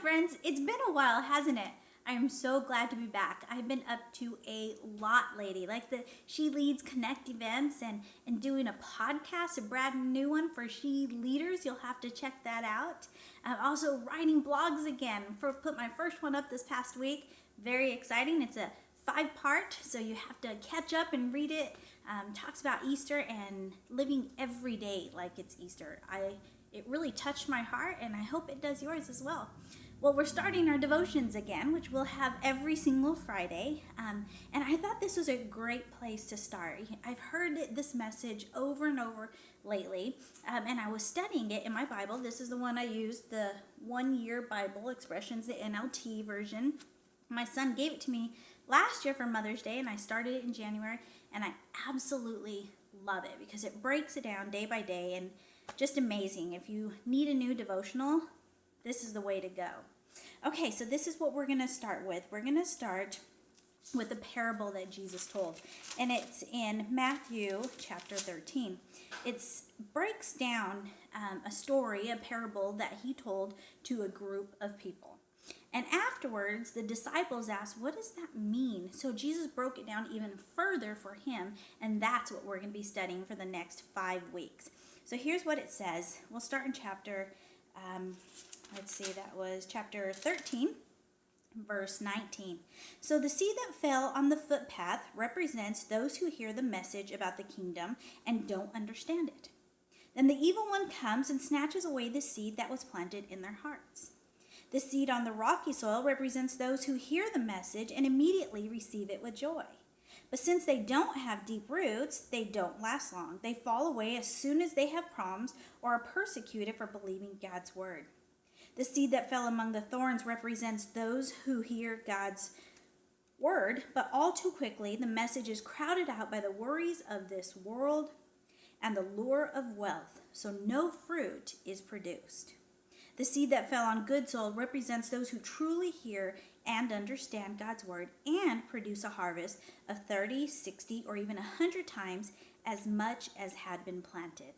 friends. It's been a while, hasn't it? I am so glad to be back. I've been up to a lot lately, like the She Leads Connect events and doing a podcast, a brand new one for She Leaders. You'll have to check that out. I'm also writing blogs again. Put my first one up this past week. Very exciting. It's a 5-part, so you have to catch up and read it. Talks about Easter and living every day like it's Easter. It really touched my heart, and I hope it does yours as well. Well, we're starting our devotions again, which we'll have every single Friday, and I thought this was a great place to start. I've heard this message over and over lately, and I was studying it in my Bible. This is the one I used, the 1-year Bible Expressions, the NLT version. My son gave it to me last year for Mother's Day, and I started it in January, and I absolutely love it because it breaks it down day by day and just amazing. If you need a new devotional, this is the way to go. Okay, so this is what we're going to start with. We're going to start with a parable that Jesus told, and it's in Matthew chapter 13. It breaks down a story, a parable that he told to a group of people. And afterwards, the disciples asked, what does that mean? So Jesus broke it down even further for him, and that's what we're going to be studying for the next 5 weeks. So here's what it says. We'll start in chapter, that was chapter 13, verse 19. So the seed that fell on the footpath represents those who hear the message about the kingdom and don't understand it. Then the evil one comes and snatches away the seed that was planted in their hearts. The seed on the rocky soil represents those who hear the message and immediately receive it with joy. But since they don't have deep roots, they don't last long. They fall away as soon as they have problems or are persecuted for believing God's word. The seed that fell among the thorns represents those who hear God's word, but all too quickly the message is crowded out by the worries of this world and the lure of wealth, so no fruit is produced. The seed that fell on good soil represents those who truly hear and understand God's word and produce a harvest of 30, 60, or even 100 times as much as had been planted.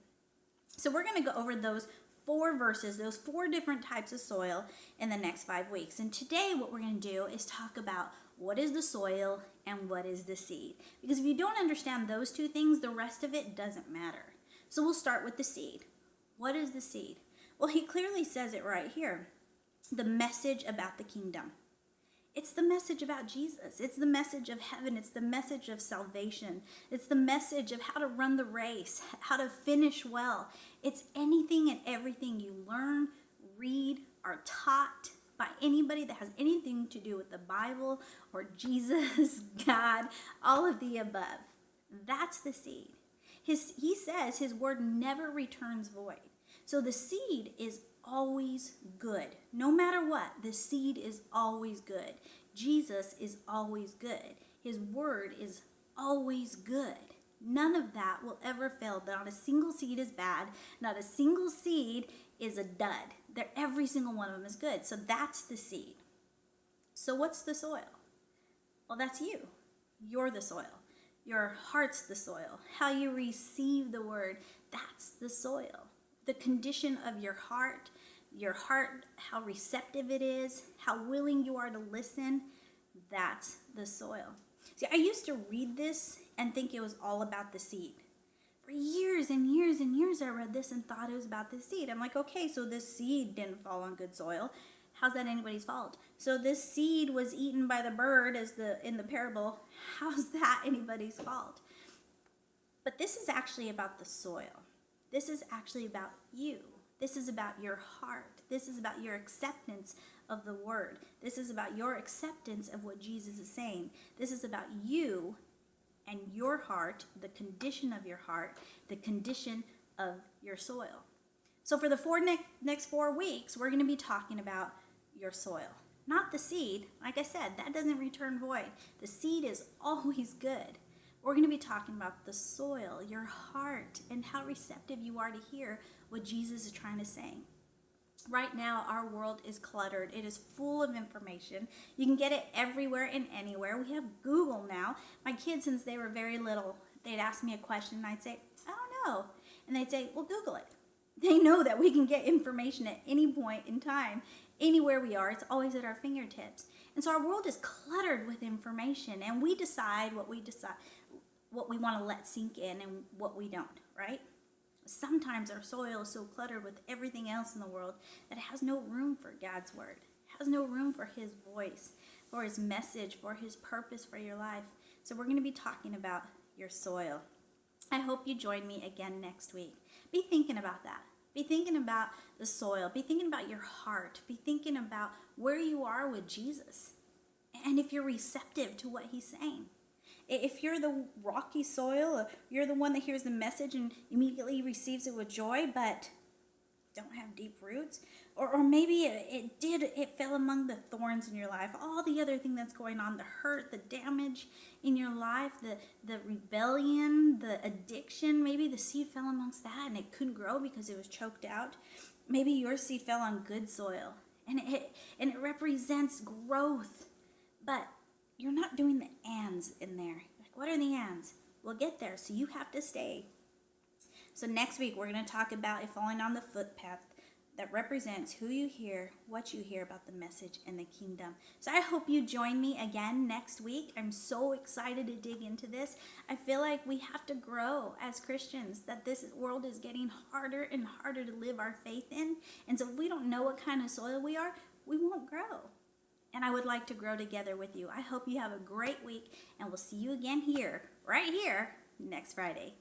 So we're going to go over those 4 verses, those 4 different types of soil in the next 5 weeks. And today what we're going to do is talk about what is the soil and what is the seed. Because if you don't understand those 2 things, the rest of it doesn't matter. So we'll start with the seed. What is the seed? Well, he clearly says it right here. The message about the kingdom. It's the message about Jesus. It's the message of heaven. It's the message of salvation. It's the message of how to run the race, how to finish well. It's anything and everything you learn, read, are taught by anybody that has anything to do with the Bible or Jesus, God, all of the above. That's the seed. He says his word never returns void. So the seed is always good. No matter what, the seed is always good. Jesus is always good. His word is always good. None of that will ever fail. Not a single seed is bad. Not a single seed is a dud. Every single one of them is good. So that's the seed. So what's the soil? Well, that's you. You're the soil. Your heart's the soil. How you receive the word, that's the soil. The condition of your heart, how receptive it is, how willing you are to listen, that's the soil. See, I used to read this and think it was all about the seed. For years and years and years I read this and thought it was about the seed. I'm like, okay, so this seed didn't fall on good soil. How's that anybody's fault? So this seed was eaten by the bird in the parable. How's that anybody's fault? But this is actually about the soil. This is actually about you. This is about your heart. This is about your acceptance of the word. This is about your acceptance of what Jesus is saying. This is about you and your heart, the condition of your heart, the condition of your soil. So for the next 4 weeks, we're going to be talking about your soil. Not the seed. Like I said, that doesn't return void. The seed is always good. We're going to be talking about the soil, your heart, and how receptive you are to hear what Jesus is trying to say. Right now, our world is cluttered. It is full of information. You can get it everywhere and anywhere. We have Google now. My kids, since they were very little, they'd ask me a question, and I'd say, I don't know. And they'd say, well, Google it. They know that we can get information at any point in time, anywhere we are. It's always at our fingertips. And so our world is cluttered with information, and we decide, what we want to let sink in and what we don't, right? Sometimes our soil is so cluttered with everything else in the world that it has no room for God's word. It has no room for his voice, for his message, for his purpose for your life. So we're going to be talking about your soil. I hope you join me again next week. Be thinking about that. Be thinking about the soil. Be thinking about your heart. Be thinking about where you are with Jesus. And if you're receptive to what he's saying. If you're the rocky soil, you're the one that hears the message and immediately receives it with joy, but don't have deep roots, or maybe it fell among the thorns in your life, all the other thing that's going on, the hurt, the damage in your life, the rebellion, the addiction, maybe the seed fell amongst that and it couldn't grow because it was choked out. Maybe your seed fell on good soil and it represents growth, but you're not doing the ands in there. Like, what are the ands? We'll get there, so you have to stay. So next week, we're going to talk about it falling on the footpath that represents who you hear, what you hear about the message and the kingdom. So I hope you join me again next week. I'm so excited to dig into this. I feel like we have to grow as Christians, that this world is getting harder and harder to live our faith in. And so if we don't know what kind of soil we are, we won't grow. And I would like to grow together with you. I hope you have a great week, and we'll see you again here, right here, next Friday.